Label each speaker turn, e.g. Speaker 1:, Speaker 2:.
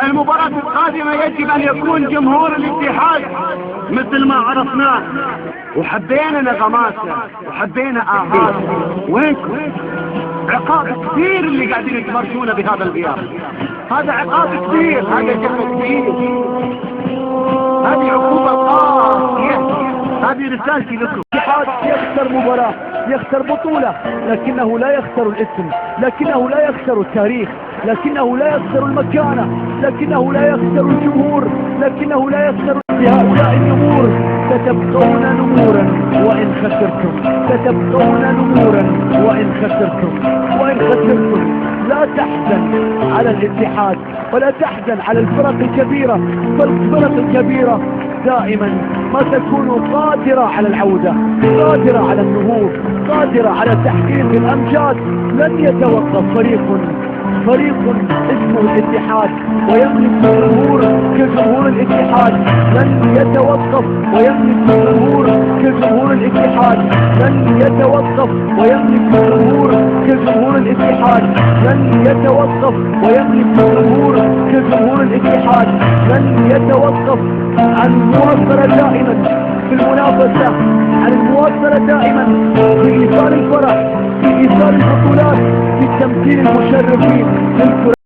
Speaker 1: المباراة القادمة يجب ان يكون جمهور الاتحاد مثل ما عرفناه وحبينا نغماسه وحبينا آهات. وينكم؟ عقاب كبير اللي قاعدين يتفرجونه بهذا الغياب. هذا عقاب كبير، هذا جهل كبير، هذه عقوبة قاسية. هذه رسالتي لكم.
Speaker 2: الاتحاد يخسر مباراة، يخسر بطولة، لكنه لا يخسر الاسم، لكنه لا يخسر التاريخ، لكنه لا يخسر المكانة، لكنه لا يخسر الجمهور، لكنه لا يخسر بهؤلاء النمور. ستبقون نمورا وإن خسرتم، ستبقون نمورا وإن خسرتم، وإن خسرتم. لا تحزن على الاتحاد ولا تحزن على الفرق الكبيرة، فالفرق الكبيرة دائما ما تكون قادرة على العودة، قادرة على النهوض، قادرة على تحقيق الأمجاد. لن يتوقف فريق اسمه الاتحاد ويملك جمهور كجمهور الاتحاد. لن يتوقف ويملك جمهور كجمهور الاتحاد. لن يتوقف ويملك جمهور كجمهور الاتحاد. لن يتوقف ويملك جمهور كجمهور الاتحاد. لن يتوقف عن المواصلة دائما في المنافسة، عن المواصلة دائما في إيصال الفرح، في إيصال البطولات، في تمثيل المشرفين للكرة.